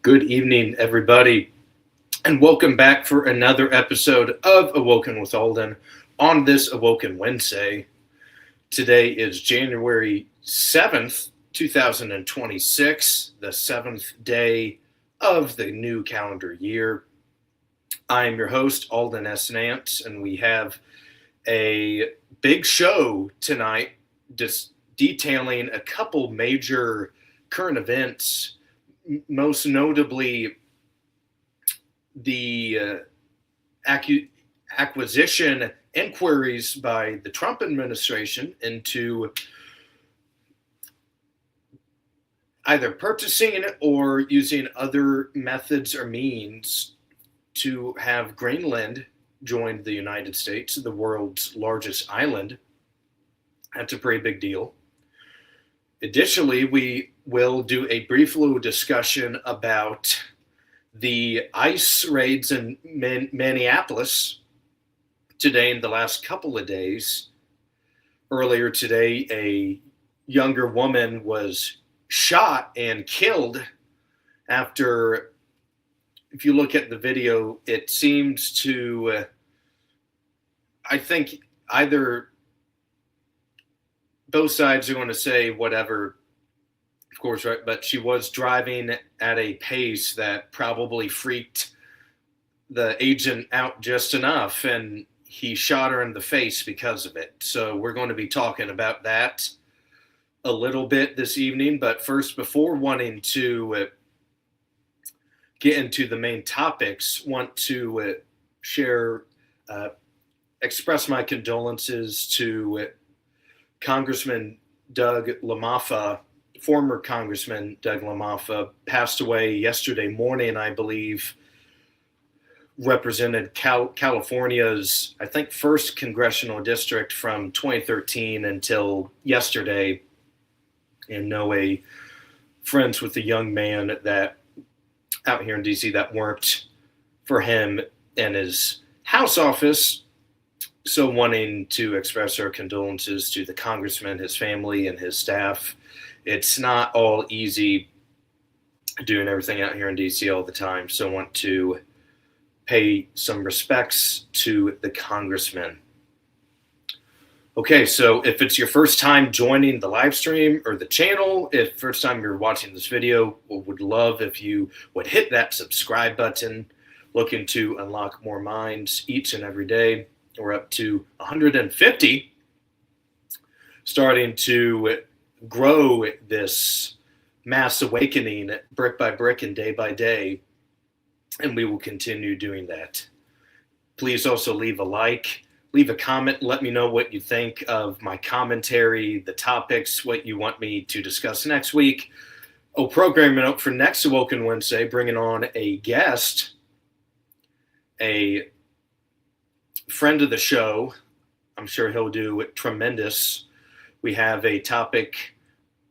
Good evening, everybody, and welcome back for another episode of Awoken with Aulden on this Awoken Wednesday. Today is January 7th, 2026, the 7th day of the new calendar year. I am your host, Aulden S. Nance, and we have a big show tonight just detailing a couple major current events, most notably the acquisition inquiries by the Trump administration into either purchasing or using other methods or means to have Greenland join the United States, the world's largest island. That's a pretty big deal. Additionally, we will do a brief little discussion about the ICE raids in Minneapolis today and the last couple of days. Earlier today, a younger woman was shot and killed after, if you look at the video, it seems to, I think either both sides are going to say whatever, of course, right? But she was driving at a pace that probably freaked the agent out just enough, and he shot her in the face because of it. So we're going to be talking about that a little bit this evening. But first, before wanting to get into the main topics, want to express my condolences to Congressman Doug LaMaffa. Former Congressman Doug LaMaffa passed away yesterday morning, I believe. Represented California's, I think, first congressional district from 2013 until yesterday. And know friends with a young man that out here in DC that worked for him in his House office. So wanting to express our condolences to the congressman, his family, and his staff. It's not all easy doing everything out here in DC all the time. So want to pay some respects to the congressman. Okay, so if it's your first time joining the live stream or the channel, if first time you're watching this video, we would love if you would hit that subscribe button. Looking to unlock more minds each and every day. We're up to 150, starting to grow this mass awakening brick by brick and day by day, and we will continue doing that. Please also leave a like, leave a comment, let me know what you think of my commentary, the topics, what you want me to discuss next week. Programming up for next Awoken Wednesday, bringing on a guest, a friend of the show. I'm sure he'll do tremendous. We have a topic.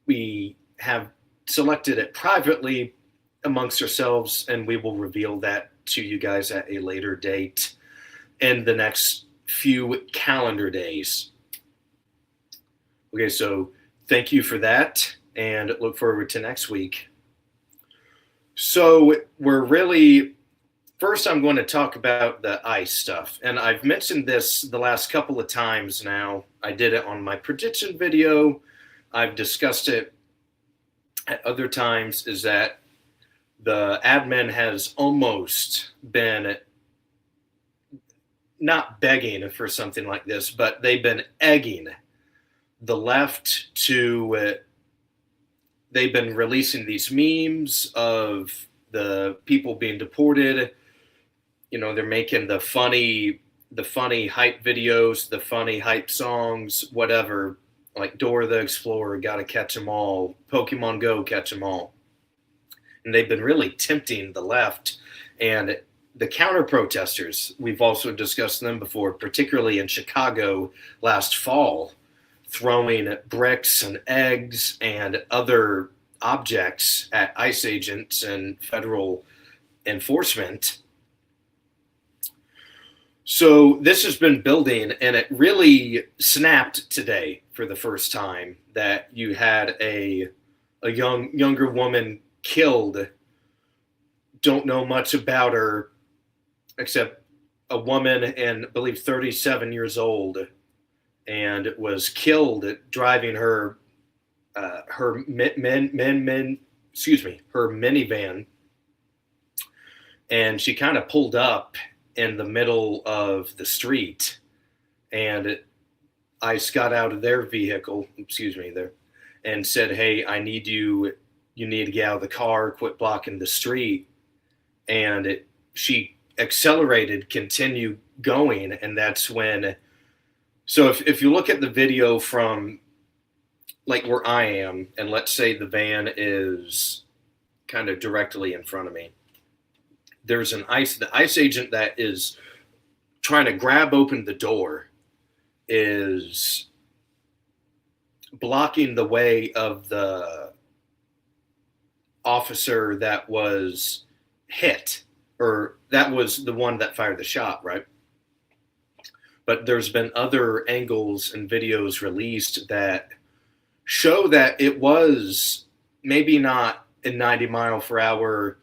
We have selected it privately amongst ourselves, and we will reveal that to you guys at a later date in the next few calendar days. Okay, so thank you for that, and look forward to next week. So first, I'm going to talk about the ICE stuff. And I've mentioned this the last couple of times now. I did it on my prediction video. I've discussed it at other times, is that the admin has almost been not begging for something like this, but they've been egging the left to, they've been releasing these memes of the people being deported. You know, they're making the funny hype videos, the funny hype songs, whatever, like Dora the Explorer, gotta catch them all, Pokemon Go, catch them all. And they've been really tempting the left and the counter protesters. We've also discussed them before, particularly in Chicago last fall, throwing bricks and eggs and other objects at ICE agents and federal enforcement. So this has been building, and it really snapped today for the first time that you had a younger woman killed don't know much about her except a woman, and I believe 37 years old, and was killed driving her her her minivan, and she kind of pulled up in the middle of the street, and ICE got out of their vehicle, there, and said, "Hey, I need you. You need to get out of the car, quit blocking the street." And she accelerated, continued going, and that's when. So if you look at the video from like where I am, and let's say the van is kind of directly in front of me, there's the ICE agent that is trying to grab open the door is blocking the way of the officer that was hit, or that was the one that fired the shot, right? But there's been other angles and videos released that show that it was maybe not a 90-mile-per-hour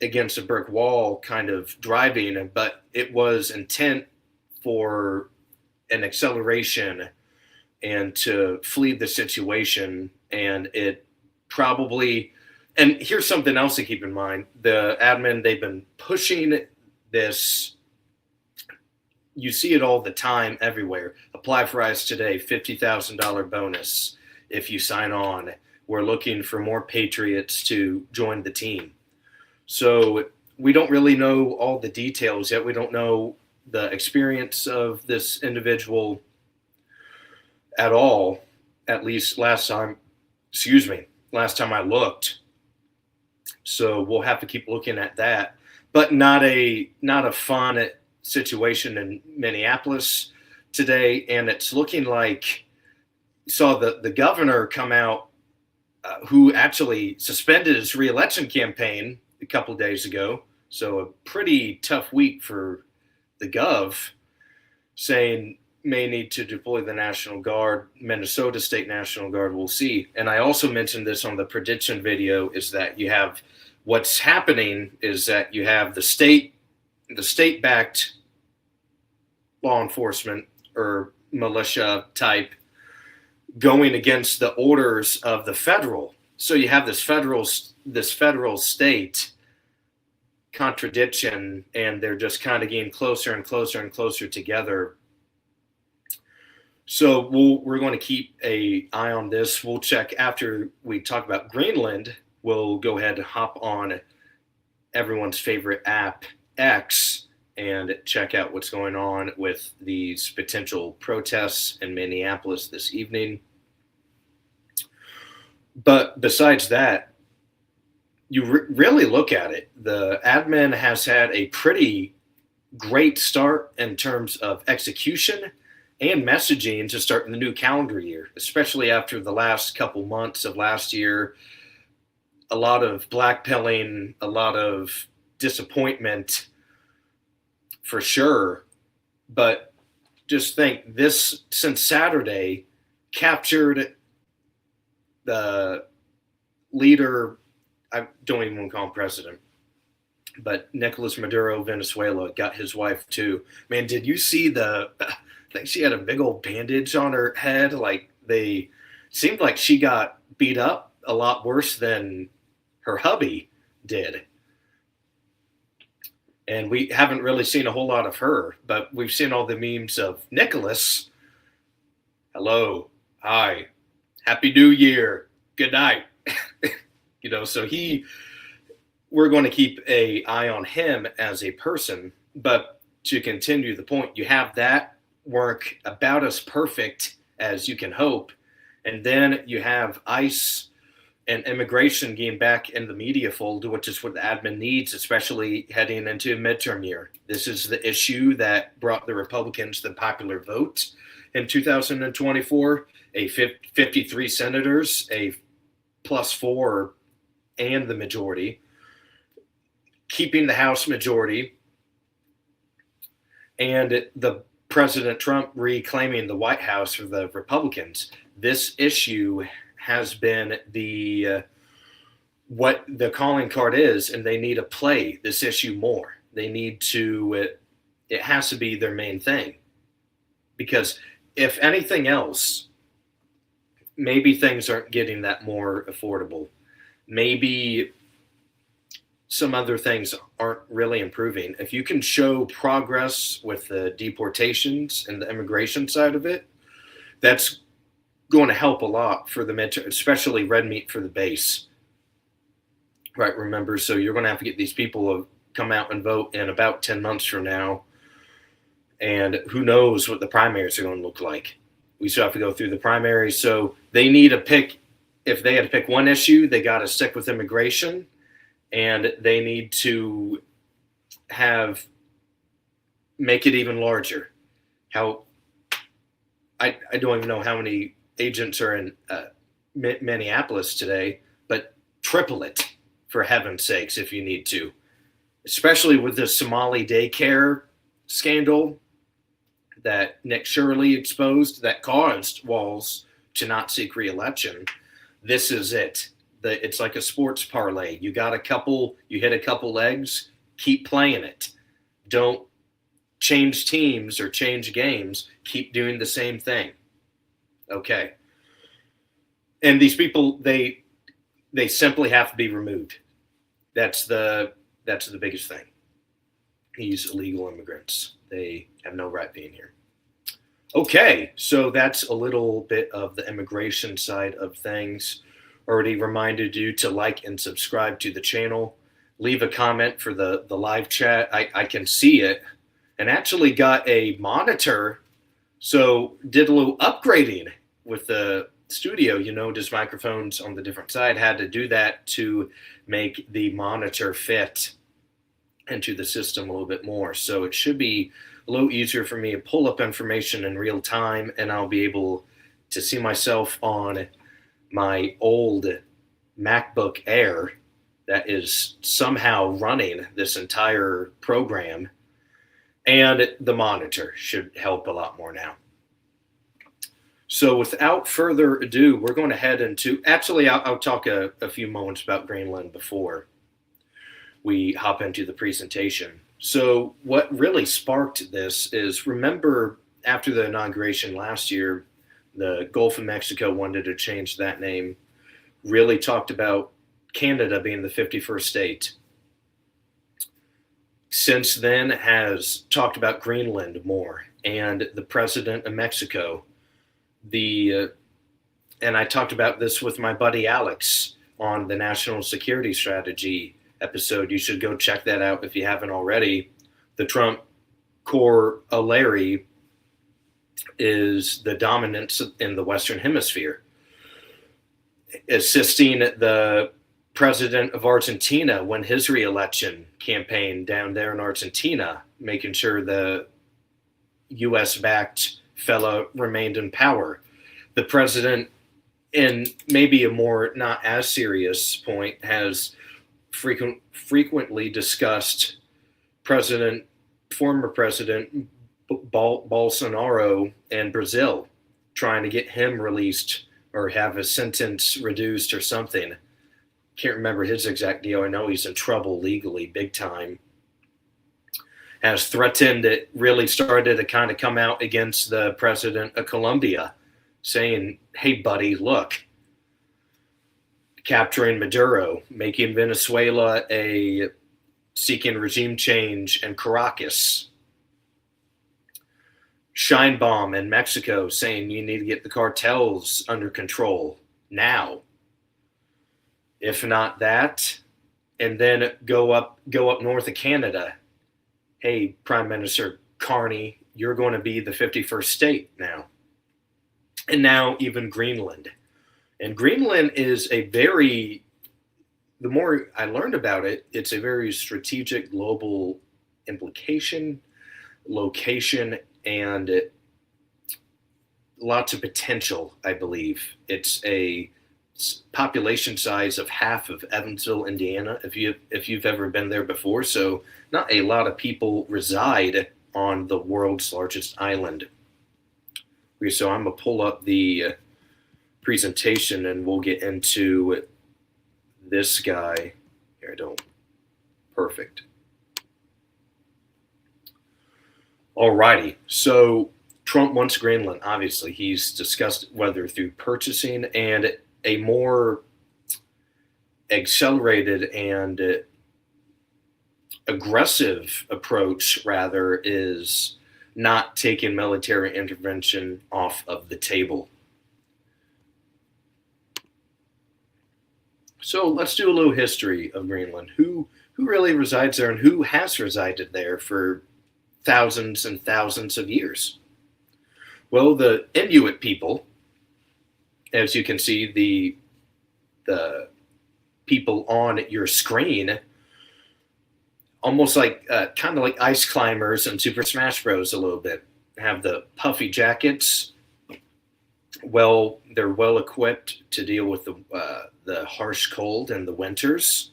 against a brick wall kind of driving, but it was intent for an acceleration and to flee the situation. And it probably, and here's something else to keep in mind. The admin, they've been pushing this. You see it all the time everywhere. Apply for ICE today, $50,000 bonus if you sign on. We're looking for more patriots to join the team. So we don't really know all the details yet. We don't know the experience of this individual at all, at least last time I looked. So we'll have to keep looking at that. But not a fun situation in Minneapolis today, and it's looking like you saw the governor come out, who actually suspended his re-election campaign a couple of days ago. So a pretty tough week for the gov, saying may need to deploy the National Guard, Minnesota State National Guard. We'll see. And I also mentioned this on the prediction video, is that you have what's happening is that you have the state-backed law enforcement or militia type going against the orders of the federal. So you have this federal state contradiction, and they're just kind of getting closer and closer and closer together. So we're going to keep an eye on this. We'll check after we talk about Greenland. We'll go ahead and hop on everyone's favorite app, X, and check out what's going on with these potential protests in Minneapolis this evening. But besides that, you really look at it, the admin has had a pretty great start in terms of execution and messaging to start in the new calendar year, especially after the last couple months of last year. A lot of blackpilling, a lot of disappointment for sure. But just think, this since Saturday captured the leader, I don't even want to call him president, but Nicolas Maduro, Venezuela, got his wife too. Man, did you see I think she had a big old bandage on her head. Like, they seemed like she got beat up a lot worse than her hubby did. And we haven't really seen a whole lot of her, but we've seen all the memes of Nicholas. Hello, hi, Happy New Year, good night. So we're going to keep an eye on him as a person. But to continue the point, you have that work about as perfect as you can hope. And then you have ICE and immigration getting back in the media fold, which is what the admin needs, especially heading into midterm year. This is the issue that brought the Republicans the popular vote in 2024, 53 senators, a +4, and the majority, keeping the House majority, and the President Trump reclaiming the White House for the Republicans. This issue has been what the calling card is, and they need to play this issue more. They need to, it has to be their main thing. Because if anything else, maybe things aren't getting that more affordable. Maybe some other things aren't really improving. If you can show progress with the deportations and the immigration side of it, that's going to help a lot for the midterm, especially red meat for the base. Right, remember, so you're going to have to get these people to come out and vote in about 10 months from now. And who knows what the primaries are going to look like. We still have to go through the primaries. So they need to pick, if they had to pick one issue, they got to stick with immigration. And they need to make it even larger. I don't even know how many agents are in Minneapolis today, but triple it, for heaven's sakes, if you need to. Especially with the Somali daycare scandal that Nick Shirley exposed that caused Walz to not seek re-election. This is it. It's like a sports parlay. You hit a couple legs, keep playing it. Don't change teams or change games. Keep doing the same thing. Okay. And these people, they simply have to be removed. That's the biggest thing. These illegal immigrants. They have no right being here. Okay, so that's a little bit of the immigration side of things. Already reminded you to like and subscribe to the channel. Leave a comment for the live chat. I can see it. And actually got a monitor. So did a little upgrading with the studio. Just microphones on the different side. Had to do that to make the monitor fit into the system a little bit more. So it should be a little easier for me to pull up information in real time, and I'll be able to see myself on my old MacBook Air that is somehow running this entire program, and the monitor should help a lot more now. So without further ado, we're going to head into, actually, I'll talk a few moments about Greenland before we hop into the presentation. So what really sparked this is, remember after the inauguration last year, the Gulf of Mexico wanted to change that name, really talked about Canada being the 51st state. Since then has talked about Greenland more, and the president of Mexico. And I talked about this with my buddy Alex on the National Security Strategy episode. You should go check that out if you haven't already. The Trump corollary is the dominance in the Western Hemisphere, assisting the president of Argentina when his re-election campaign down there in Argentina, making sure the U.S.-backed fella remained in power. The president, in maybe a more not as serious point, has frequently discussed former President Bolsonaro in Brazil, trying to get him released or have his sentence reduced or something. Can't remember his exact deal. I know he's in trouble legally, big time. Has threatened it, really started to kind of come out against the president of Colombia, saying, hey, buddy, look, capturing Maduro, making Venezuela seeking regime change in Caracas. Sheinbaum in Mexico saying you need to get the cartels under control now. If not that, and then go up north of Canada. Hey, Prime Minister Carney, you're going to be the 51st state now. And now even Greenland. And Greenland is the more I learned about it, it's a very strategic global implication, location, and lots of potential, I believe. It's a population size of half of Evansville, Indiana, if you've ever been there before. So not a lot of people reside on the world's largest island. So I'm going to pull up the presentation and we'll get into this guy. Here, I don't. Perfect. Alrighty. So Trump wants Greenland. Obviously, he's discussed whether through purchasing and a more accelerated and aggressive approach, rather, is not taking military intervention off of the table. So let's do a little history of Greenland. Who really resides there, and who has resided there for thousands and thousands of years? Well, the Inuit people, as you can see, the people on your screen, almost like kind of like ice climbers in Super Smash Bros. A little bit, have the puffy jackets. Well, they're well equipped to deal with the harsh cold and the winters.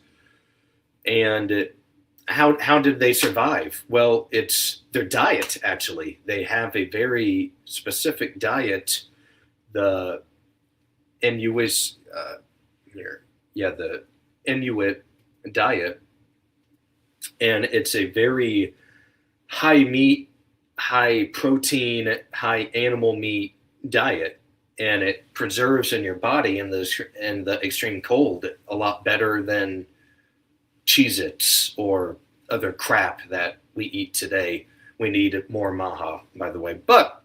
And how did they survive? Well, it's their diet, actually. They have a very specific diet. The Inuit, the Inuit diet, and it's a very high meat, high protein, high animal meat diet, and it preserves in your body in the extreme cold a lot better than Cheez-Its or other crap that we eat today. We need more maha, by the way. But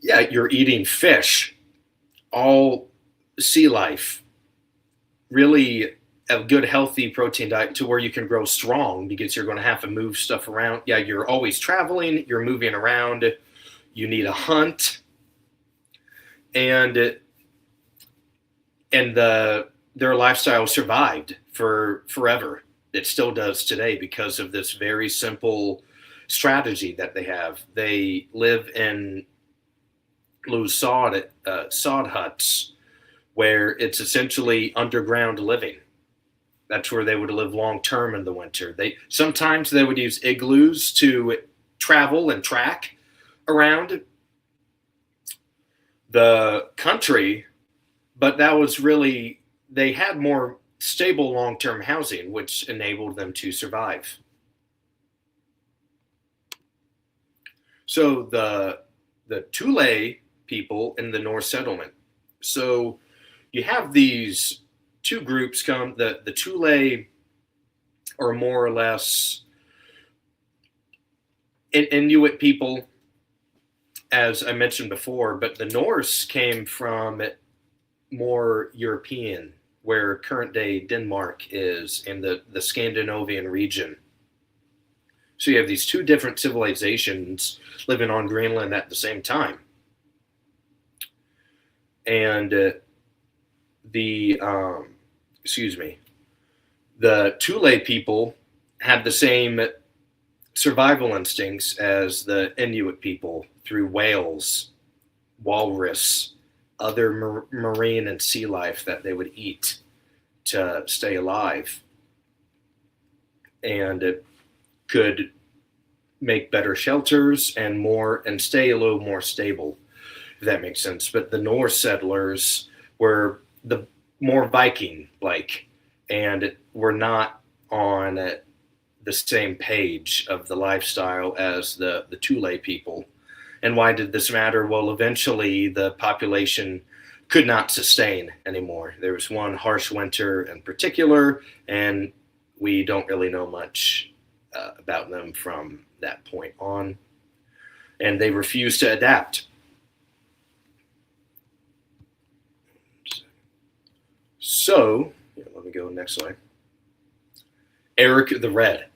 yeah, you're eating fish, all sea life, really a good healthy protein diet to where you can grow strong, because you're going to have to move stuff around. Yeah, you're always traveling, you're moving around, you need a hunt, and their lifestyle survived for forever. It still does today because of this very simple strategy that they have. They live in low sod huts, where it's essentially underground living. That's where they would live long term in the winter. Sometimes they would use igloos to travel and track around the country, but that was really, they had more stable long-term housing, which enabled them to survive. So the Thule people in the North settlement. So you have these two groups come. The Thule are more or less Inuit people, as I mentioned before, but the Norse came from more European, where current day Denmark is, in the Scandinavian region. So you have these two different civilizations living on Greenland at the same time. And the Thule people had the same survival instincts as the Inuit people through whales, walrus, other marine and sea life that they would eat to stay alive, and it could make better shelters and stay a little more stable, if that makes sense. But the Norse settlers were the more Viking-like, and were not on the same page of the lifestyle as the Thule people. And why did this matter? Well, eventually the population could not sustain anymore. There was one harsh winter in particular, and we don't really know much about them from that point on. And they refused to adapt. So, let me go next slide. Eric the Red.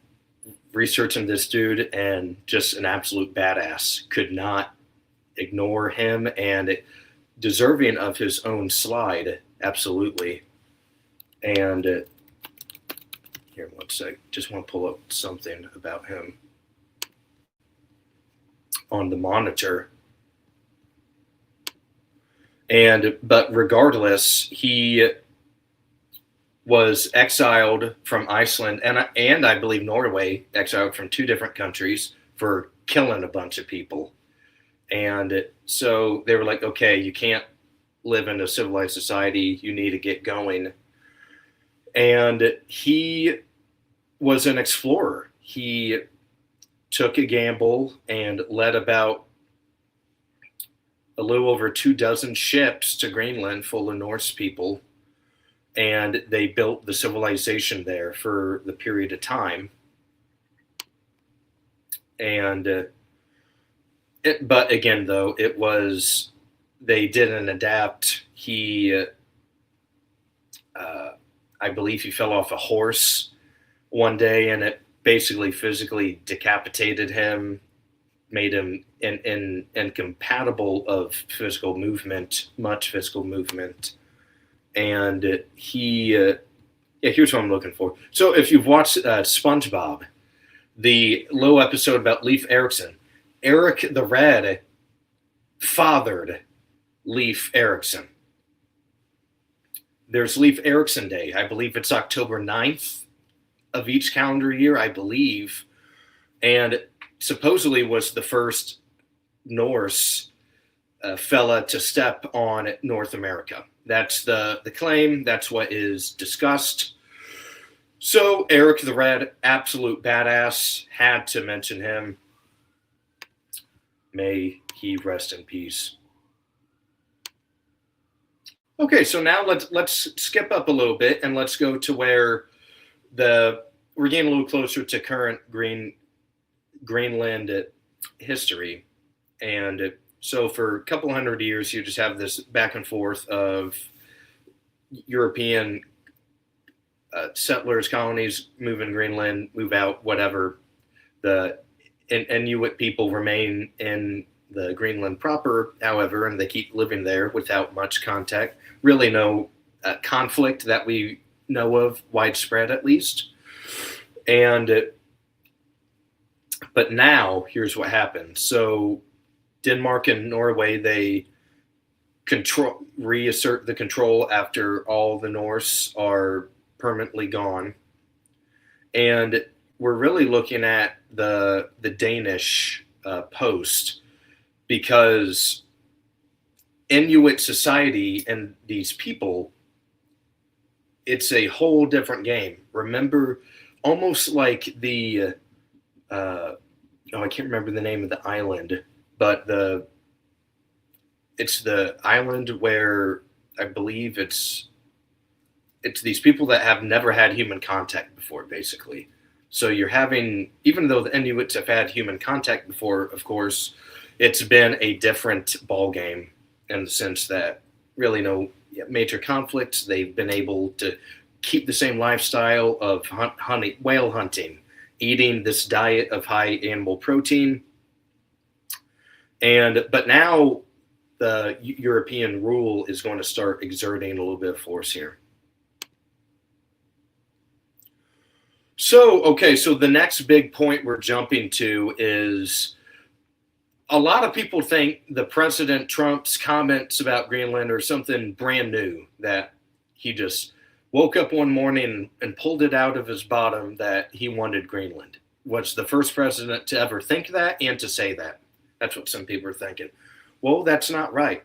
Researching this dude, and just an absolute badass. Could not ignore him, and deserving of his own slide, absolutely. And here, one sec. Just want to pull up something about him on the monitor. But regardless, he was exiled from Iceland and I believe Norway, exiled from two different countries for killing a bunch of people. And so they were like, okay, you can't live in a civilized society, you need to get going. And he was an explorer. He took a gamble and led about a little over 24 ships to Greenland full of Norse people. And they built the civilization there for the period of time. And but again, though, they didn't adapt. I believe he fell off a horse one day, and it basically physically decapitated him, made him incompatible of physical movement, much physical movement. And here's what I'm looking for. So if you've watched SpongeBob, the little episode about Leif Erikson, Eric the Red fathered Leif Erikson. There's Leif Erikson Day. I believe it's October 9th of each calendar year, I believe. And supposedly was the first Norse fella to step on North America. That's the claim. That's what is discussed. So Eric the Red, absolute badass, had to mention him. May he rest in peace. Okay, so now let's skip up a little bit and let's go to where we're getting a little closer to current Greenland history. And so for a couple hundred years, you just have this back and forth of European settlers, colonies move in Greenland, move out, whatever. The Inuit people remain in the Greenland proper, however, and they keep living there without much contact. Really no conflict that we know of, widespread at least. But now, here's what happened. So Denmark and Norway, they reassert the control after all the Norse are permanently gone. And we're really looking at the Danish post, because Inuit society and these people, it's a whole different game. Remember, almost like the I can't remember the name of the island, but it's the island where I believe it's these people that have never had human contact before, basically. So you're having, even though the Inuits have had human contact before, of course, it's been a different ball game in the sense that really no major conflicts. They've been able to keep the same lifestyle of whale hunting, eating this diet of high animal protein. But now the European rule is going to start exerting a little bit of force here. So the next big point we're jumping to is, a lot of people think the President Trump's comments about Greenland are something brand new, that he just woke up one morning and pulled it out of his bottom that he wanted Greenland. Was the first president to ever think that and to say that. That's what some people are thinking. Well, that's not right.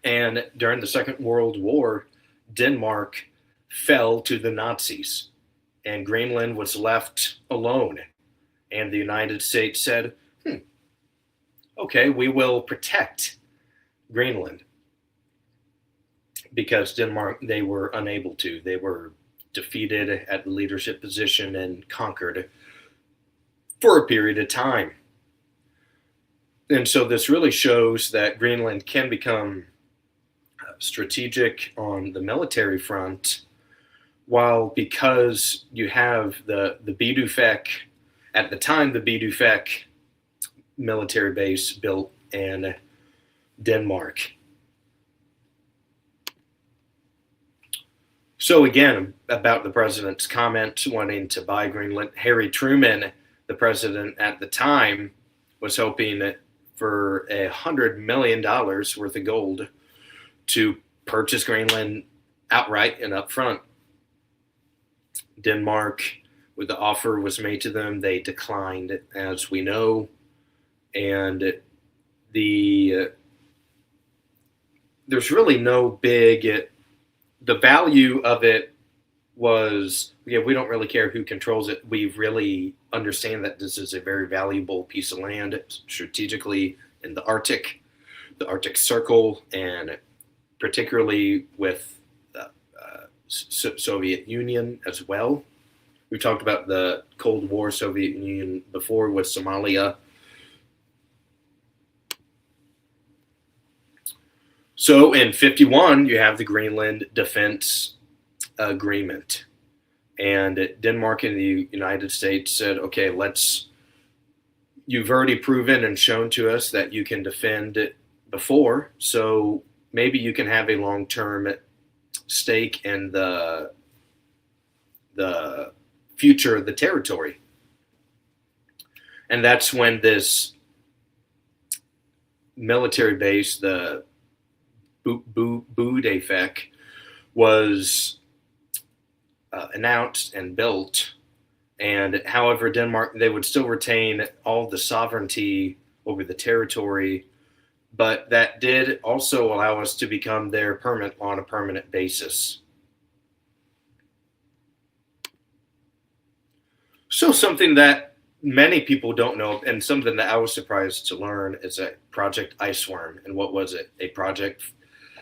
And during the Second World War, Denmark fell to the Nazis, and Greenland was left alone. And the United States said, okay, we will protect Greenland. Because Denmark, they were unable to. They were defeated at the leadership position and conquered for a period of time. And so this really shows that Greenland can become strategic on the military front, while because you have the Bidufek, at the time the Bidufek military base built in Denmark. So again, about the president's comment wanting to buy Greenland, Harry Truman, the president at the time, was hoping for $100 million worth of gold to purchase Greenland outright and upfront. Denmark, when the offer was made to them, they declined, as we know. And there's really no big. The value of it was, yeah, we don't really care who controls it. We really understand that this is a very valuable piece of land strategically in the Arctic Circle, and particularly with the Soviet Union as well. We've talked about the Cold War, Soviet Union before with Somalia. So in 51, you have the Greenland Defense Agreement. And Denmark and the United States said, okay, you've already proven and shown to us that you can defend it before, so maybe you can have a long-term stake in the future of the territory. And that's when this military base, the Boudefek, was announced and built. And however, Denmark, they would still retain all the sovereignty over the territory, but that did also allow us to become their on a permanent basis. So something that many people don't know, and something that I was surprised to learn, is a Project Iceworm. And what was it? A project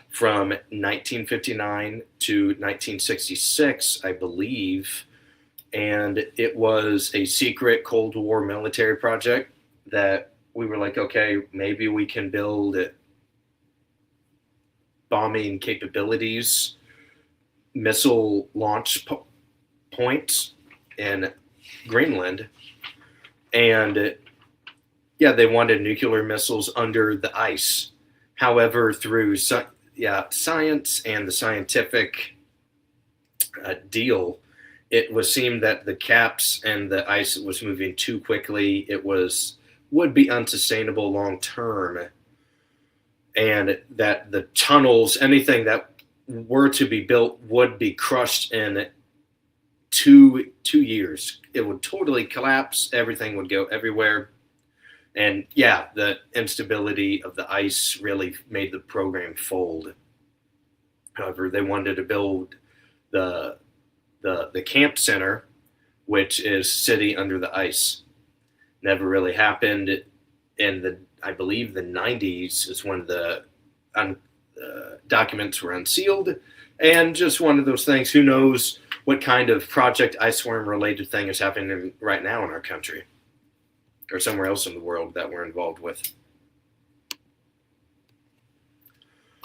from 1959 to 1966, I believe. And it was a secret Cold War military project that we were like, okay, maybe we can build bombing capabilities, missile launch points in Greenland. And yeah, they wanted nuclear missiles under the ice. However, through science and the scientific deal, it was seemed that the caps and the ice was moving too quickly. It would be unsustainable long term, and that the tunnels, anything that were to be built, would be crushed in 2 years. It would totally collapse. Everything would go everywhere. And yeah, the instability of the ice really made the program fold. However, they wanted to build the camp center, which is city under the ice. Never really happened. I believe the 90s is when the documents were unsealed, and just one of those things. Who knows what kind of Project Iceworm related thing is happening right now in our country or somewhere else in the world that we're involved with.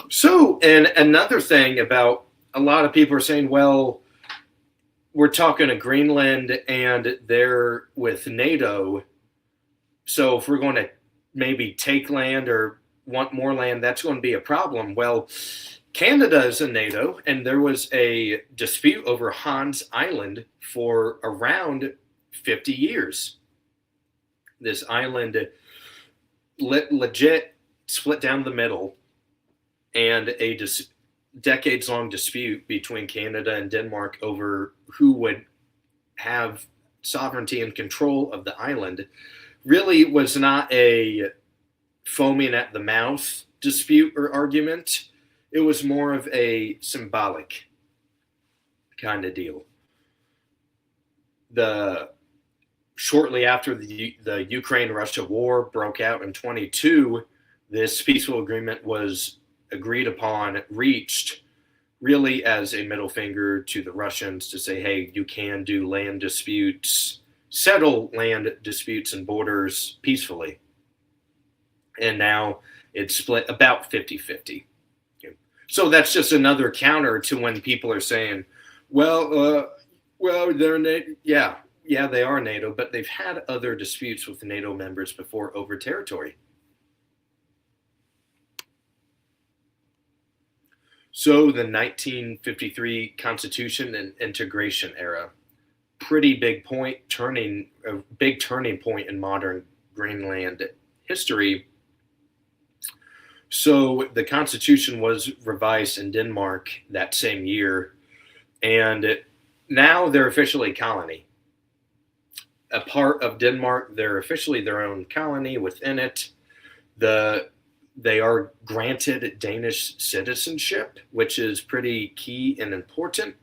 So, and another thing about, a lot of people are saying, well, we're talking to Greenland and they're with NATO. So if we're going to maybe take land or want more land, that's going to be a problem. Well, Canada is in NATO, and there was a dispute over Hans Island for around 50 years. This island legit split down the middle, and a decades-long dispute between Canada and Denmark over who would have sovereignty and control of the island really was not a foaming at the mouth dispute or argument. It was more of a symbolic kind of deal. Shortly after the Ukraine-Russia war broke out in 22, this peaceful agreement was agreed upon, reached, really as a middle finger to the Russians to say, hey, you can do land disputes, settle land disputes and borders peacefully. And now it's split about 50-50. So that's just another counter to when people are saying, well, they're NATO. Yeah, they are NATO, but they've had other disputes with the NATO members before over territory. So the 1953 Constitution and Integration era, pretty big big turning point in modern Greenland history. So the Constitution was revised in Denmark that same year, and now they're officially a colony. A part of Denmark, they're officially their own colony within it. The they are granted Danish citizenship, which is pretty key and important.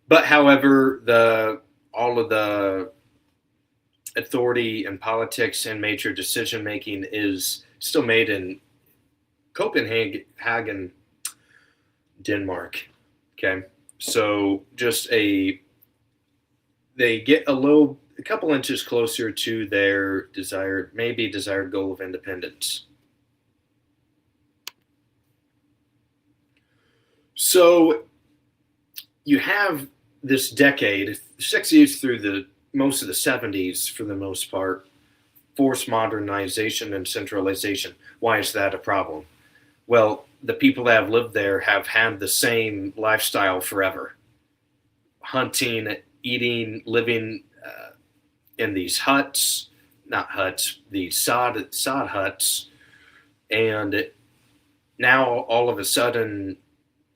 But however, all of the authority and politics and major decision making is still made in Copenhagen, Denmark. Okay, so they get a couple inches closer to their desired goal of independence. So you have this decade, 60s through most of the 70s for the most part, forced modernization and centralization. Why is that a problem? Well, the people that have lived there have had the same lifestyle forever. Hunting, eating, living in these huts, not huts, these sod huts. And now all of a sudden,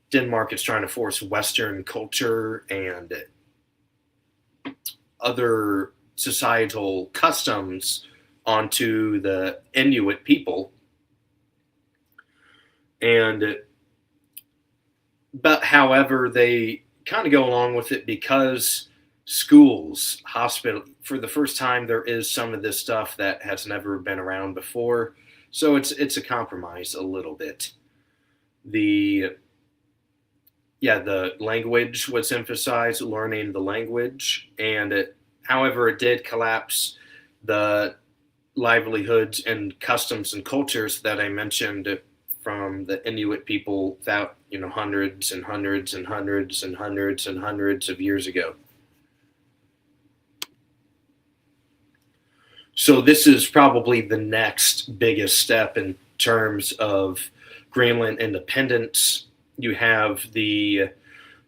Denmark is trying to force Western culture and other societal customs onto the Inuit people. But however, they kind of go along with it because schools, hospital, for the first time, there is some of this stuff that has never been around before. So it's a compromise a little bit. The language was emphasized, learning the language, and however, it did collapse the livelihoods and customs and cultures that I mentioned from the Inuit people that, hundreds and hundreds and hundreds and hundreds and hundreds of years ago. So this is probably the next biggest step in terms of Greenland independence. You have they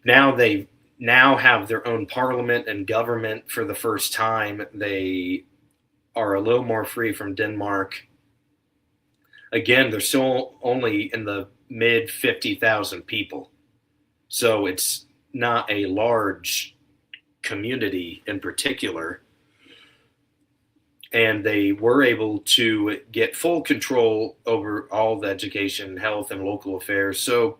now have their own parliament and government for the first time. They are a little more free from Denmark. Again, they're still only in the mid 50,000 people. So it's not a large community in particular. And they were able to get full control over all the education, health, and local affairs. So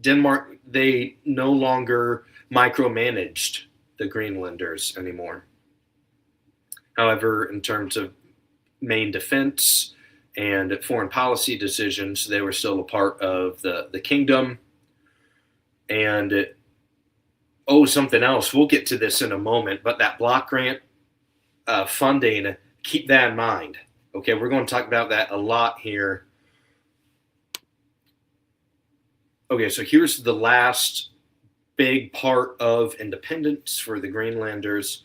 Denmark, they no longer micromanaged the Greenlanders anymore. However, in terms of main defense and foreign policy decisions, they were still a part of the kingdom. And something else, we'll get to this in a moment, but that block grant funding, keep that in mind. Okay, we're going to talk about that a lot here. Okay, so here's the last big part of independence for the Greenlanders.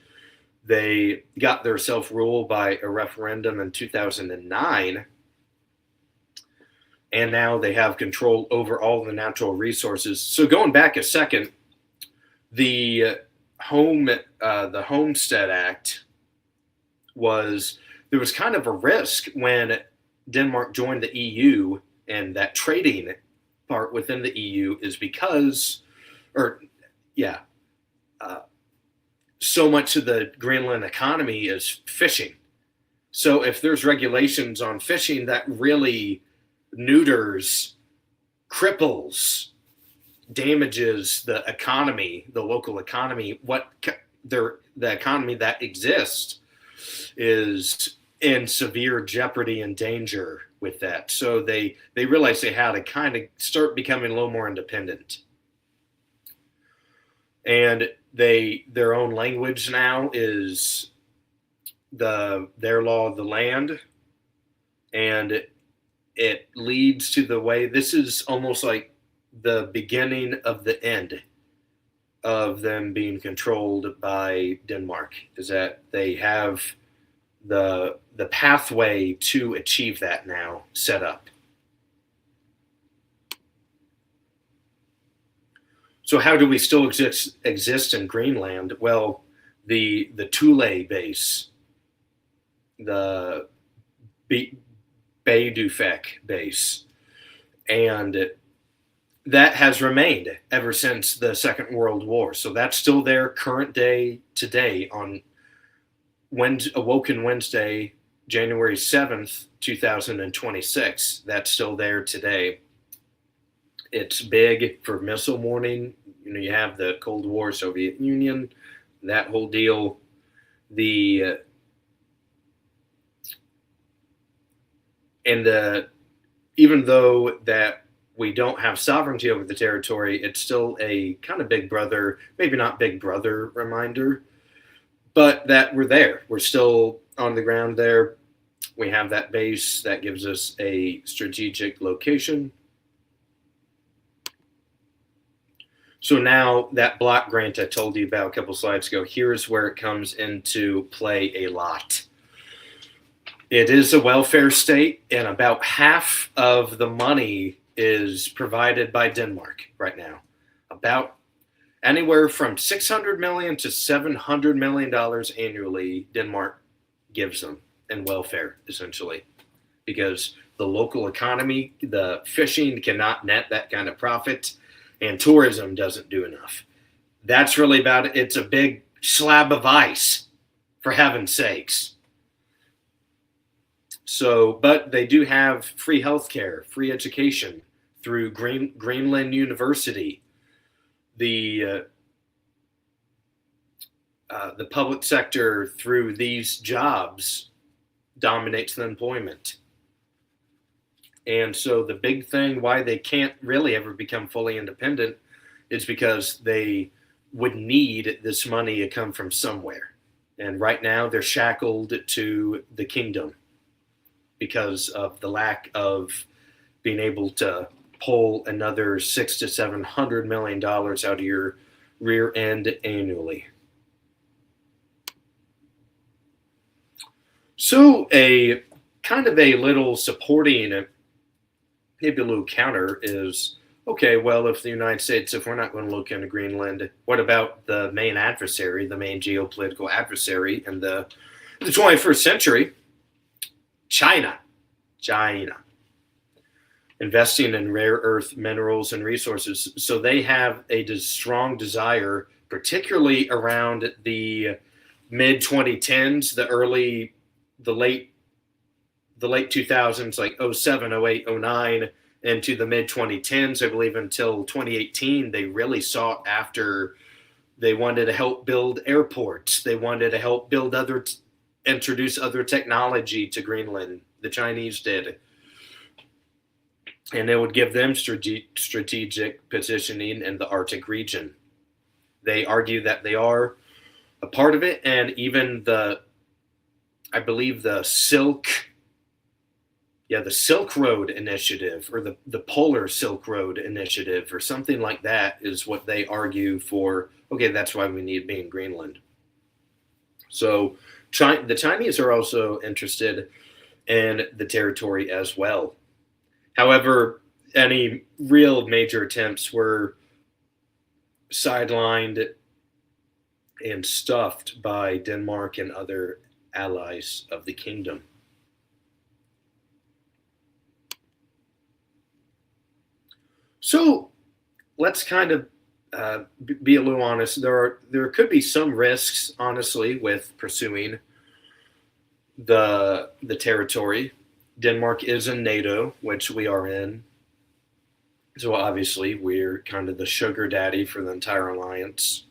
They got their self-rule by a referendum in 2009, and now they have control over all the natural resources. So going back a second, the Homestead Act there was kind of a risk when Denmark joined the EU, and that trading part within the EU is because, so much of the Greenland economy is fishing. So if there's regulations on fishing, that really neuters, cripples, damages the economy, the local economy. The economy that exists is in severe jeopardy and danger with that. So they realized they had to kind of start becoming a little more independent. And their own language now is their law of the land, and it leads to the way, this is almost like the beginning of the end of them being controlled by Denmark, is that they have the pathway to achieve that now set up. So how do we still exist in Greenland? Well, the Thule base, the Baydufek base, and that has remained ever since the Second World War. So that's still there current day today on Awoken Wednesday, January 7th, 2026. That's still there today. It's big for missile warning. You have the Cold War, Soviet Union, that whole deal. The and the even though that we don't have sovereignty over the territory, it's still a kind of big brother, maybe not big brother reminder, but that we're there. We're still on the ground there. We have that base that gives us a strategic location. So now that block grant I told you about a couple slides ago, here's where it comes into play a lot. It is a welfare state, and about half of the money is provided by Denmark right now. About anywhere from $600 million to $700 million annually, Denmark gives them in welfare, essentially, because the local economy, the fishing cannot net that kind of profit, and tourism doesn't do enough. That's really about it. It's a big slab of ice, for heaven's sakes. So, but they do have free healthcare, free education through Greenland University. The public sector through these jobs dominates the employment. And so the big thing why they can't really ever become fully independent is because they would need this money to come from somewhere. And right now they're shackled to the kingdom because of the lack of being able to pull another $600 to $700 million out of your rear end annually. So a kind of a little supporting, maybe a little counter is, okay, well, if the United States, if we're not going to look into Greenland, what about the main adversary, the main geopolitical adversary in the 21st century? China, investing in rare earth minerals and resources. So they have a strong desire, particularly around the mid 2010s, the late 2000s, like 07, 08, 09, into the mid 2010s, I believe until 2018, they really sought after, they wanted to help build airports. They wanted to help build introduce other technology to Greenland. The Chinese did. And it would give them strategic positioning in the Arctic region. They argue that they are a part of it, and even I believe the Silk Road Initiative, or the Polar Silk Road Initiative, or something like that, is what they argue for. Okay, that's why we need to be in Greenland. So the Chinese are also interested in the territory as well. However, any real major attempts were sidelined and stuffed by Denmark and other allies of the kingdom. So let's kind of be a little honest. There could be some risks, honestly, with pursuing the territory. Denmark is in NATO, which we are in. So obviously we're kind of the sugar daddy for the entire alliance.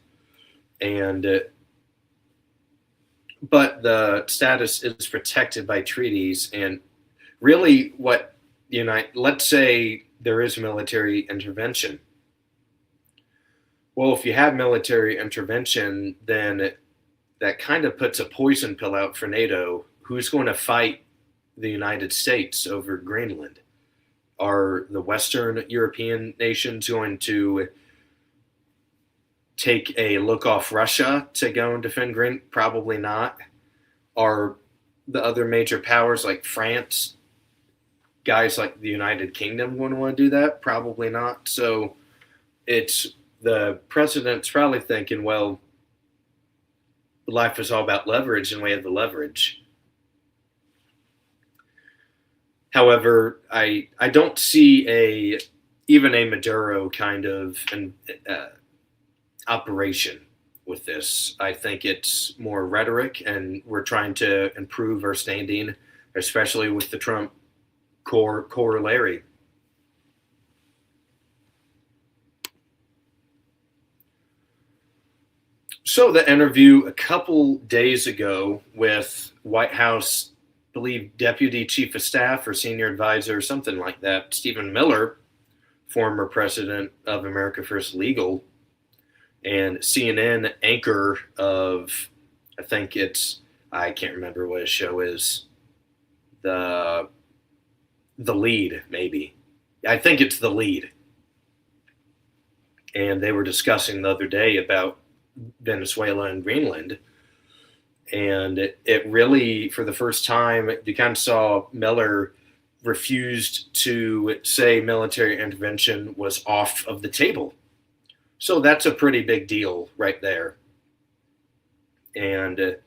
But the status is protected by treaties, and really let's say there is military intervention. Well, if you have military intervention, then that kind of puts a poison pill out for NATO. Who's going to fight the United States over Greenland? Are the Western European nations going to take a look off Russia to go and defend Greenland? Probably not. Are the other major powers like France, guys like the United Kingdom, going to want to do that? Probably not. So the president's probably thinking, well, life is all about leverage, and we have the leverage. However, I don't see even a Maduro kind of operation with this. I think it's more rhetoric, and we're trying to improve our standing especially with the Trump corollary. So the interview a couple days ago with White House, I believe, Deputy Chief of Staff or Senior Advisor, something like that, Stephen Miller, former president of America First Legal, and CNN anchor of, I can't remember what his show is, the Lead, maybe. I think it's The Lead. And they were discussing the other day about Venezuela and Greenland. And it really, for the first time, you kind of saw Miller refused to say military intervention was off of the table. So that's a pretty big deal right there. And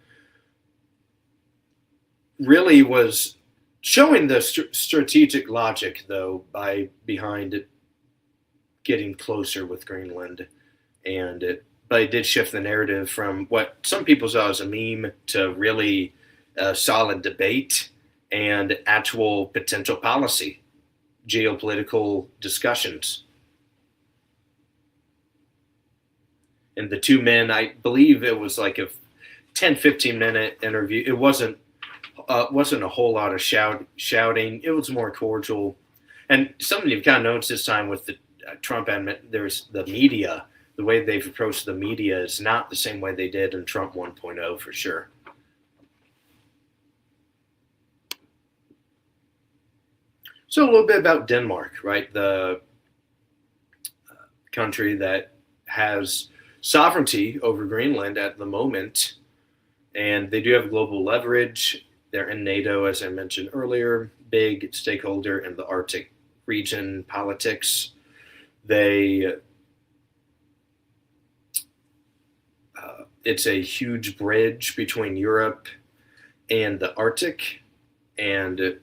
really was showing the strategic logic, though, behind getting closer with Greenland. But it did shift the narrative from what some people saw as a meme to really solid debate and actual potential policy, geopolitical discussions. And the two men, I believe it was like a 10-15 minute interview. It wasn't a whole lot of shouting. It was more cordial. And something you've kind of noticed this time with the Trump admin, there's the media. The way they've approached the media is not the same way they did in Trump 1.0 for sure. So a little bit about Denmark, right? The country that has sovereignty over Greenland at the moment, and they do have global leverage. They're in NATO, as I mentioned earlier, big stakeholder in the Arctic region politics. It's a huge bridge between Europe and the Arctic, and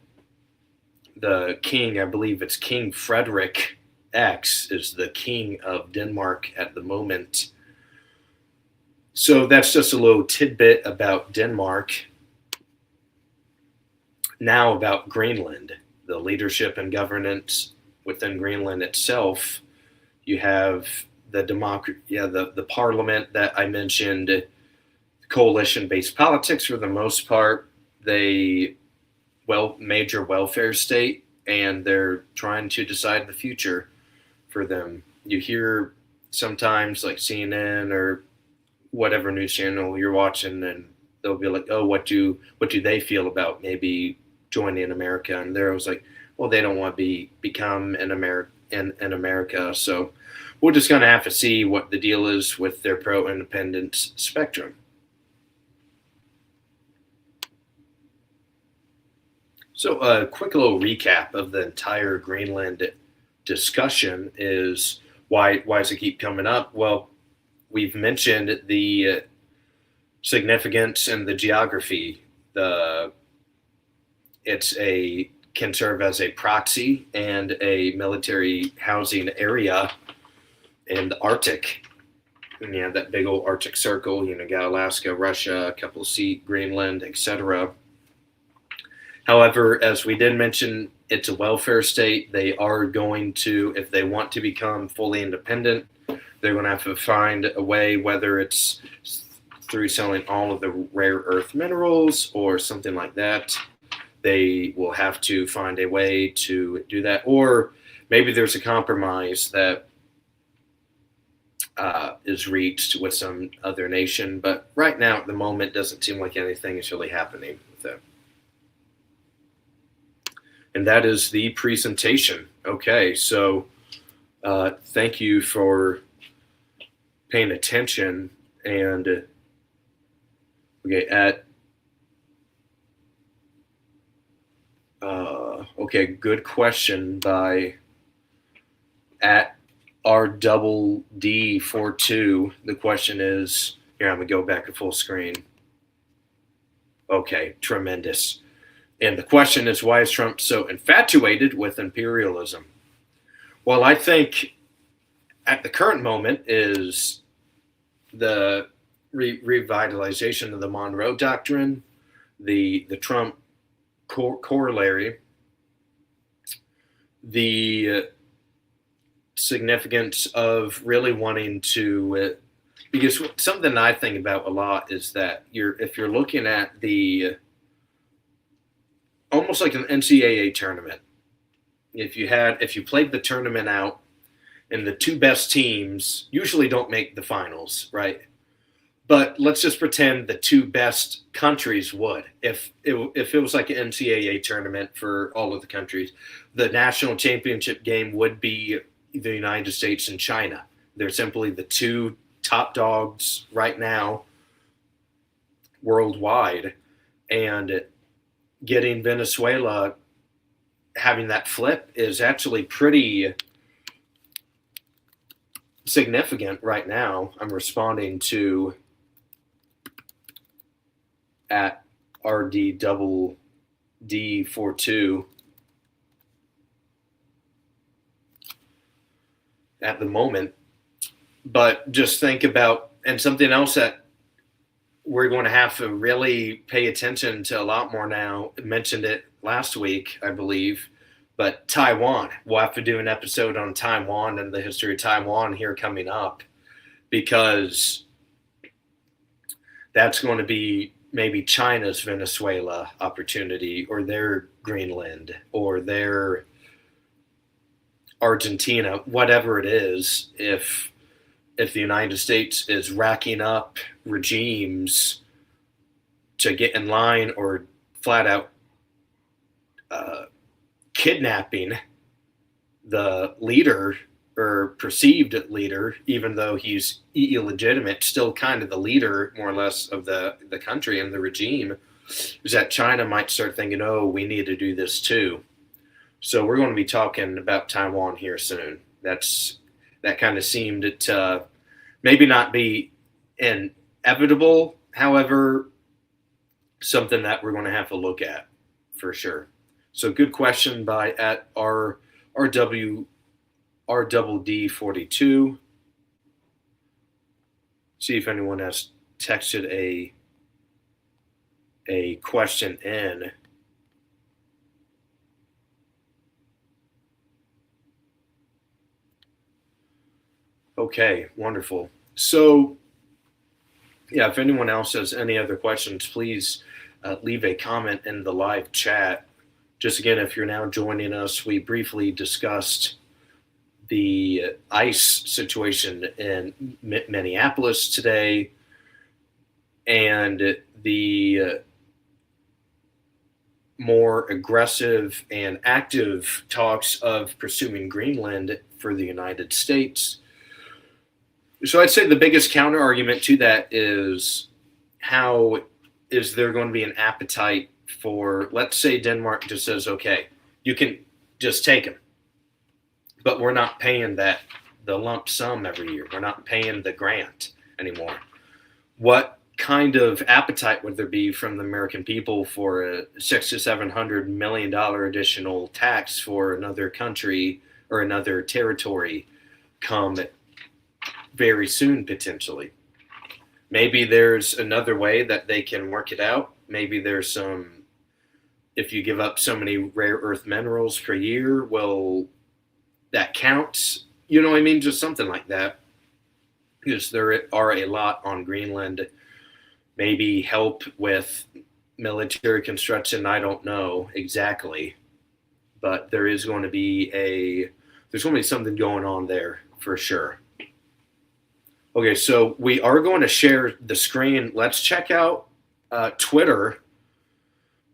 the king, I believe it's King Frederick X, is the king of Denmark at the moment. So that's just a little tidbit about Denmark. Now about Greenland, the leadership and governance within Greenland itself. You have the parliament that I mentioned, coalition-based politics for the most part. Major welfare state, and they're trying to decide the future for them. You hear sometimes like CNN or whatever news channel you're watching, and they'll be like, "Oh, what do they feel about maybe joining America?" And they're always like, "Well, they don't want to become an America." So we're just going to have to see what the deal is with their pro-independence spectrum. So a quick little recap of the entire Greenland discussion is why does it keep coming up? Well, we've mentioned the significance and the geography. Can serve as a proxy and a military housing area in the Arctic. And you have that big old Arctic circle, got Alaska, Russia, a couple of sea, Greenland, etc. However, as we did mention, it's a welfare state. They are going to, if they want to become fully independent, they're going to have to find a way, whether it's through selling all of the rare earth minerals or something like that. They will have to find a way to do that. Or maybe there's a compromise that is reached with some other nation. But right now, at the moment, doesn't seem like anything is really happening with that. And that is the presentation. Okay, so thank you for paying attention. And good question by at RDD42. The question is, here, I'm going to go back to full screen. Okay, tremendous. And the question is, why is Trump so infatuated with imperialism? Well, I think at the current moment is the revitalization of the Monroe Doctrine, the Trump corollary, the significance of really wanting to, because something I think about a lot is that if you're looking at the almost like an NCAA tournament, if you played the tournament out and the two best teams usually don't make the finals, right? But let's just pretend the two best countries would. If it was like an NCAA tournament for all of the countries, the national championship game would be the United States and China. They're simply the two top dogs right now worldwide. And getting Venezuela, having that flip is actually pretty significant right now. I'm responding to at RDD42 at the moment. But just think about, and something else that we're going to have to really pay attention to a lot more now. I mentioned it last week, I believe, but Taiwan. We'll have to do an episode on Taiwan and the history of Taiwan here coming up, because that's going to be maybe China's Venezuela opportunity, or their Greenland, or their Argentina, whatever it is. If the United States is racking up regimes to get in line, or flat out kidnapping the leader or perceived leader, even though he's illegitimate, still kind of the leader more or less of the country and the regime, is that China might start thinking, oh, we need to do this too. So we're going to be talking about Taiwan here soon. That kind of seemed to maybe not be inevitable, however, something that we're going to have to look at for sure. So good question by at RDD42. See if anyone has texted a question in. Okay, wonderful. So, yeah, if anyone else has any other questions, please leave a comment in the live chat. Just again, if you're now joining us, we briefly discussed the ICE situation in Minneapolis today, and the more aggressive and active talks of pursuing Greenland for the United States. So I'd say the biggest counter argument to that is, how is there going to be an appetite for, let's say Denmark just says, okay, you can just take them, but we're not paying the lump sum every year. We're not paying the grant anymore. What kind of appetite would there be from the American people for a $600 to $700 million additional tax for another country or another territory come very soon, potentially? Maybe there's another way that they can work it out. Maybe there's some, if you give up so many rare earth minerals per year, well, that counts. You know what I mean? Just something like that. Because there are a lot on Greenland. Maybe help with military construction. I don't know exactly. But there is going to be there's going to be something going on there for sure. Okay, so we are going to share the screen. Let's check out Twitter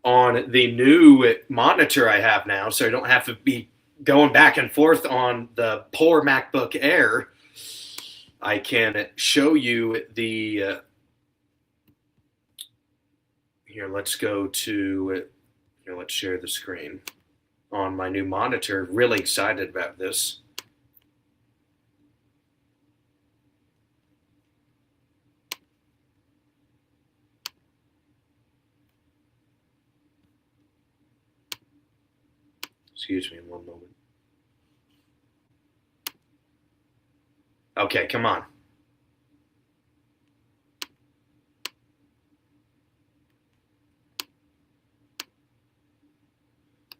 on the new monitor I have now, so I don't have to be going back and forth on the poor MacBook Air. I can show you the here. Let's go to here. Let's share the screen on my new monitor. Really excited about this. Excuse me one moment. Okay, come on.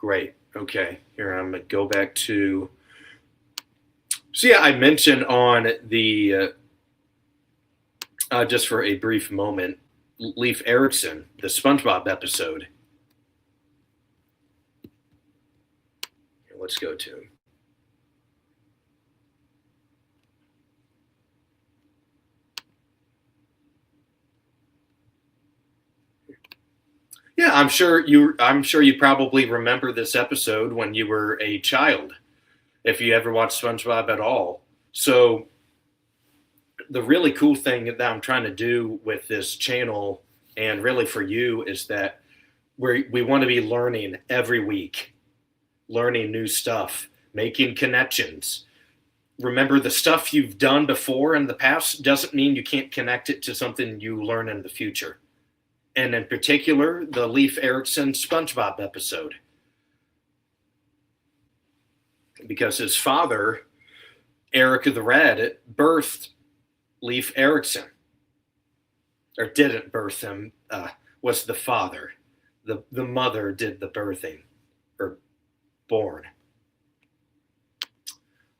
Great. Okay. Here I'm going to go back to. So, yeah, I mentioned on the, just for a brief moment, Leif Erikson, the SpongeBob episode. Here, let's go to him. Yeah, I'm sure you probably remember this episode when you were a child, if you ever watched SpongeBob at all. So the really cool thing that I'm trying to do with this channel, and really for you, is that we want to be learning every week, learning new stuff, making connections. Remember, the stuff you've done before in the past doesn't mean you can't connect it to something you learn in the future. And in particular, the Leif Erikson SpongeBob episode. Because his father, Eric the Red, birthed Leif Erikson. Or didn't birth him, was the father. The mother did the birthing, or born.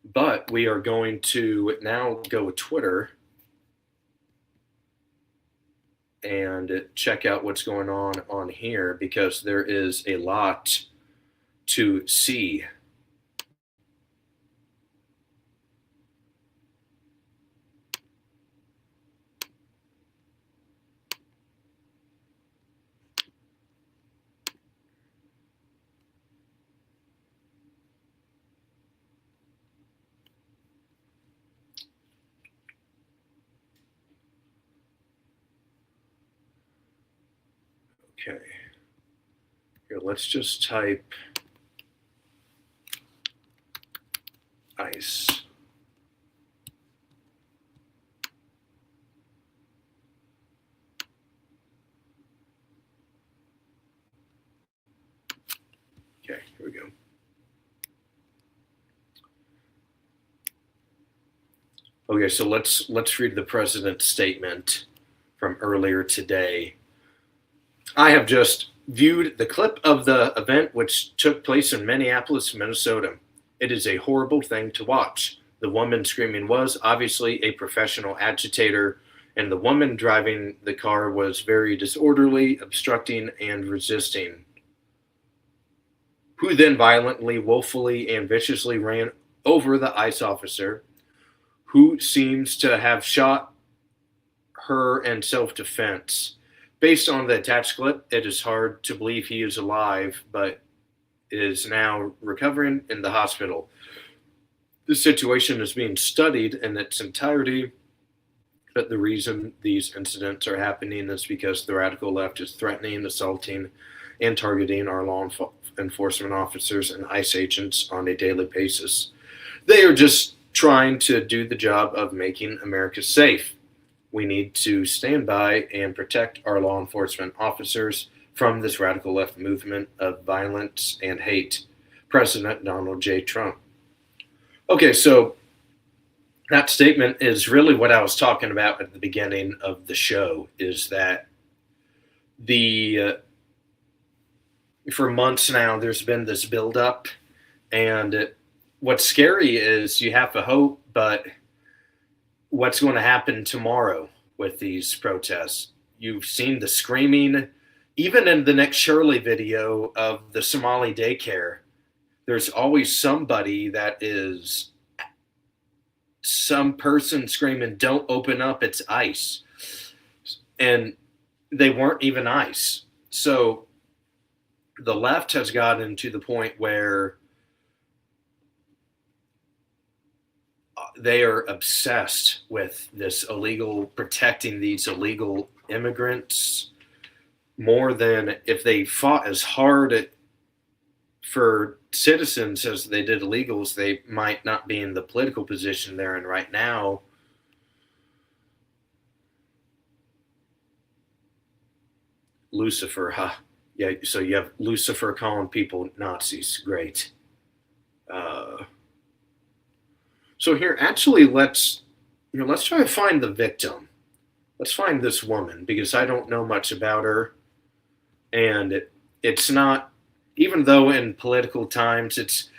But we are going to now go with Twitter and check out what's going on here, because there is a lot to see. Okay. Here, let's just type ice. Okay, here we go. Okay, so let's read the president's statement from earlier today. I have just viewed the clip of the event which took place in Minneapolis, Minnesota. It is a horrible thing to watch. The woman screaming was obviously a professional agitator, and the woman driving the car was very disorderly, obstructing, and resisting, who then violently, woefully, and viciously ran over the ICE officer, who seems to have shot her in self-defense. Based on the attached clip, it is hard to believe he is alive, but is now recovering in the hospital. This situation is being studied in its entirety, but the reason these incidents are happening is because the radical left is threatening, assaulting, and targeting our law enforcement officers and ICE agents on a daily basis. They are just trying to do the job of making America safe. We need to stand by and protect our law enforcement officers from this radical left movement of violence and hate. President Donald J. Trump. Okay, so that statement is really what I was talking about at the beginning of the show, is that for months now, there's been this buildup, and what's scary is you have to hope, but what's going to happen tomorrow with these protests? You've seen the screaming, even in the Nick Shirley video of the Somali daycare. There's always somebody that is some person screaming, "Don't open up, it's ICE." And they weren't even ICE. So the left has gotten to the point where they are obsessed with this protecting these illegal immigrants, more than if they fought as hard for citizens as they did illegals, they might not be in the political position they're in right now. Lucifer, huh? Yeah, so you have Lucifer calling people Nazis. Great. So here, actually, let's try to find the victim. Let's find this woman, because I don't know much about her, and it's not even though in political times it's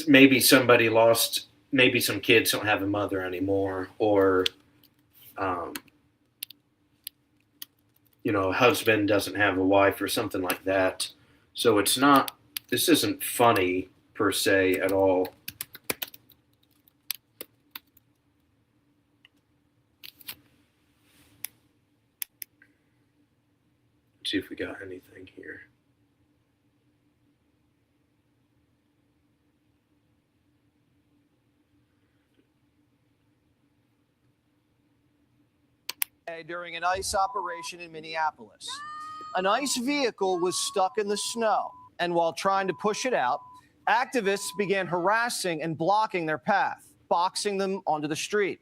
maybe somebody lost, maybe some kids don't have a mother anymore, or um, a husband doesn't have a wife or something like that. So it's not, this isn't funny per se at all. Let's see if we got anything here. During an ICE operation in Minneapolis. An ICE vehicle was stuck in the snow, and while trying to push it out, activists began harassing and blocking their path, boxing them onto the street.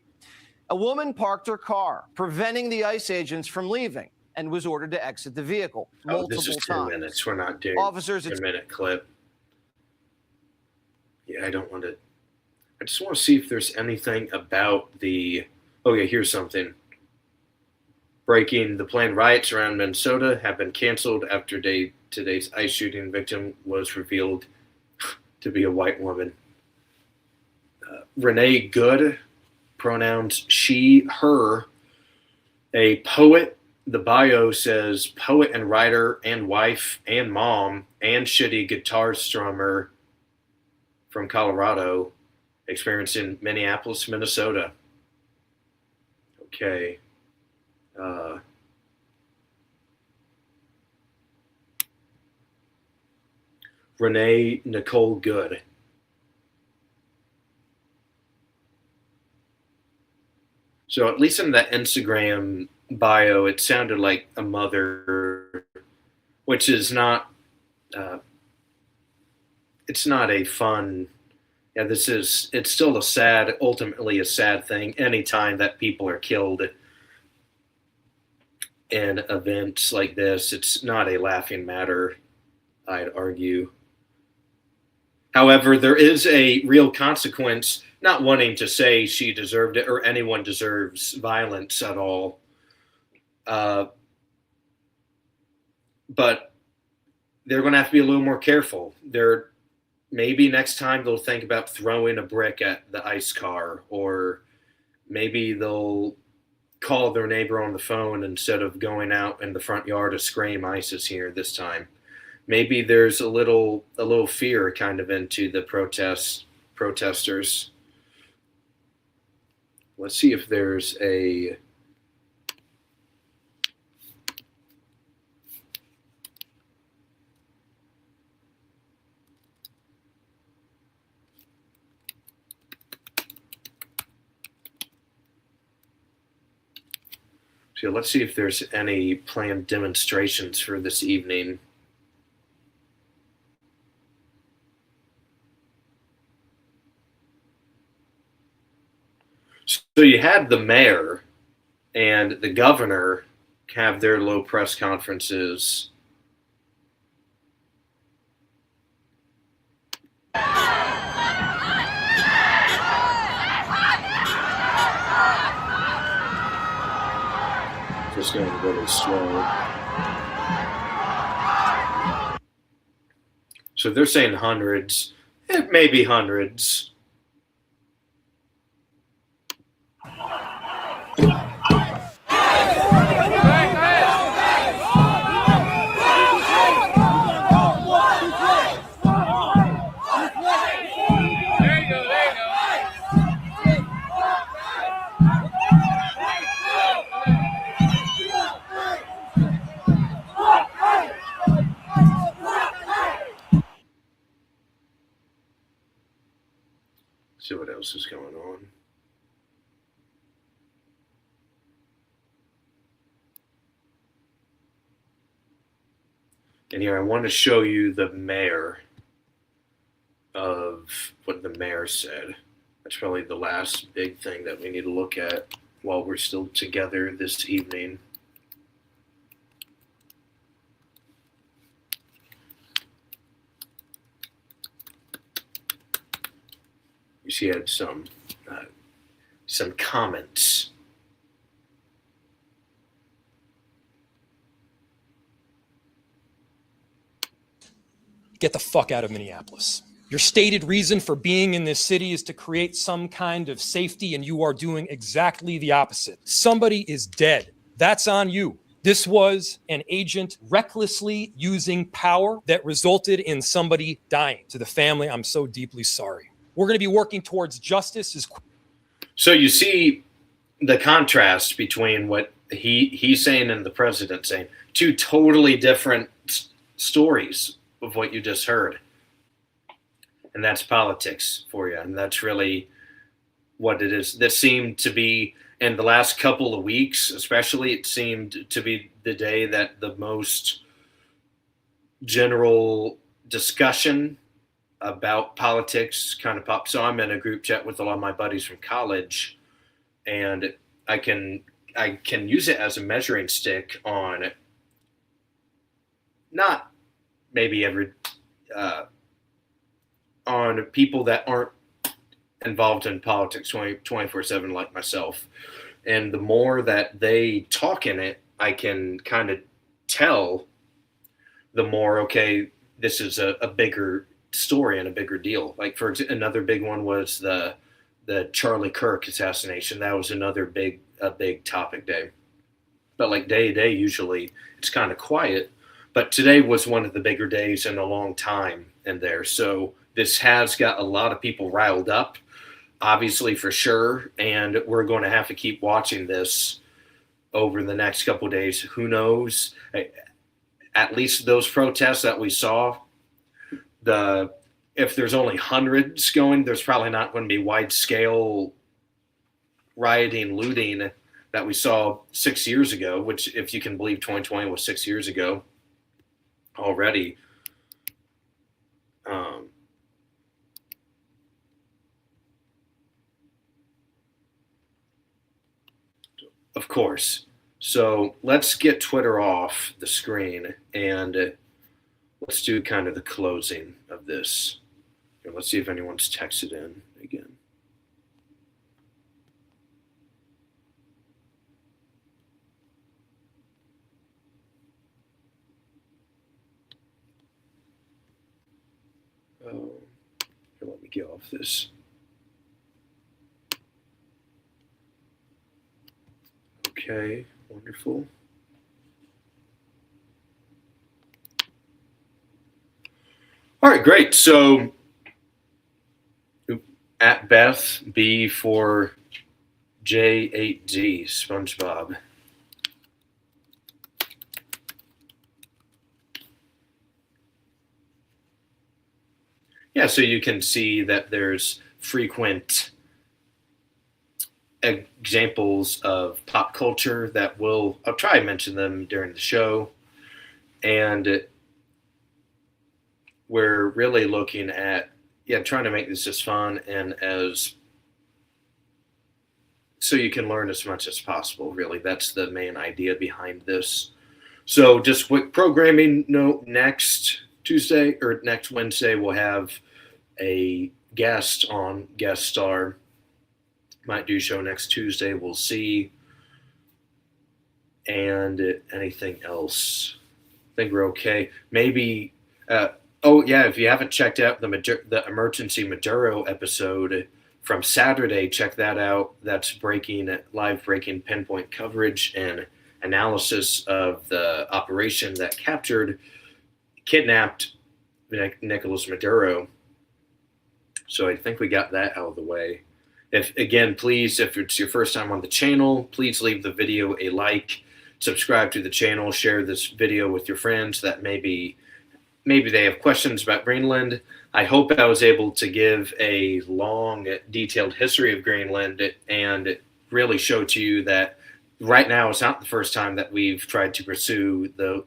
A woman parked her car, preventing the ICE agents from leaving, and was ordered to exit the vehicle multiple this is 10 times. minutes. We're not doing Officers, a 10-minute clip. Yeah, I don't want to. I just want to see if there's anything about the. Oh, yeah, here's something. Breaking: the planned riots around Minnesota have been canceled after today's ICE shooting victim was revealed to be a white woman. Renee Good, pronouns she, her, a poet. The bio says poet and writer and wife and mom and shitty guitar strummer from Colorado, experienced in Minneapolis, Minnesota. Okay. Renee Nicole Good. So at least in that Instagram bio, it sounded like a mother, which is not. It's not a fun. Yeah, it's still ultimately a sad thing. Anytime that people are killed in events like this, it's not a laughing matter, I'd argue. However, there is a real consequence, not wanting to say she deserved it or anyone deserves violence at all. But they're going to have to be a little more careful. Maybe next time they'll think about throwing a brick at the ICE car, or maybe they'll call their neighbor on the phone instead of going out in the front yard to scream ICE is here this time. Maybe there's a little fear kind of into the protesters. Let's see if there's a. So let's see if there's any planned demonstrations for this evening. So you had the mayor and the governor have their low press conferences. Just going really slow. So they're saying hundreds, maybe hundreds. See what else is going on. And here I want to show you the mayor of what the mayor said. That's probably the last big thing that we need to look at while we're still together this evening. She had some comments. get the fuck out of Minneapolis. Your stated reason for being in this city is to create some kind of safety, and you are doing exactly the opposite. Somebody is dead. That's on you. This was an agent recklessly using power that resulted in somebody dying. To the family, I'm so deeply sorry. We're going to be working towards justice as So you see the contrast between what he's saying and the president saying. Two totally different stories of what you just heard. And that's politics for you. And that's really what it is. This seemed to be, in the last couple of weeks, especially, it seemed to be the day that the most general discussion about politics kind of popped. So I'm in a group chat with a lot of my buddies from college, and I can use it as a measuring stick on not maybe every on people that aren't involved in politics 24/7 like myself. And the more that they talk in it, I can kind of tell the more, okay, this is a bigger story and a bigger deal. Like, for another big one was the Charlie Kirk assassination. That was another big topic day. But like day to day, usually it's kind of quiet. But today was one of the bigger days in a long time in there. So this has got a lot of people riled up, obviously, for sure. And we're going to have to keep watching this over the next couple of days. Who knows? At least those protests that we saw, if there's only hundreds going, there's probably not going to be wide scale rioting, looting that we saw 6 years ago, which, if you can believe 2020 was 6 years ago already. Of course. So let's get Twitter off the screen and let's do kind of the closing of this. And let's see if anyone's texted in again. Oh, here, let me get off this. Okay, wonderful. All right, great. So at Beth B for J8D, SpongeBob. Yeah, so you can see that there's frequent examples of pop culture that I'll try and mention them during the show. And we're really looking at, trying to make this as fun and so you can learn as much as possible, really. That's the main idea behind this. So just quick programming note, next Wednesday, we'll have a guest star. Might do show next Tuesday. We'll see. And anything else? I think we're okay. Maybe. If you haven't checked out the Emergency Maduro episode from Saturday, check that out. That's live breaking pinpoint coverage and analysis of the operation that kidnapped Nicolas Maduro. So I think we got that out of the way. Please, if it's your first time on the channel, please leave the video a like, subscribe to the channel, share this video with your friends that maybe they have questions about Greenland. I hope I was able to give a long, detailed history of Greenland and really show to you that right now it's not the first time that we've tried to pursue the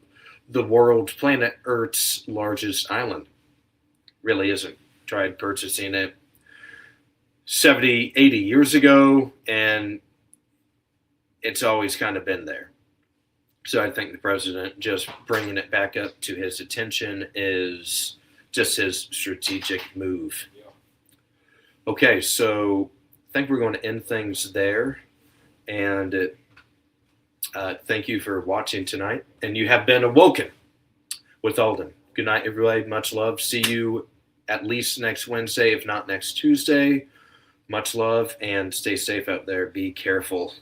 planet Earth's largest island. Really isn't. Tried purchasing it 70, 80 years ago, and it's always kind of been there. So I think the president just bringing it back up to his attention is just his strategic move. Yeah. Okay, so I think we're going to end things there. And thank you for watching tonight. And you have been awoken with Aulden. Good night, everybody. Much love. See you at least next Wednesday, if not next Tuesday. Much love and stay safe out there. Be careful.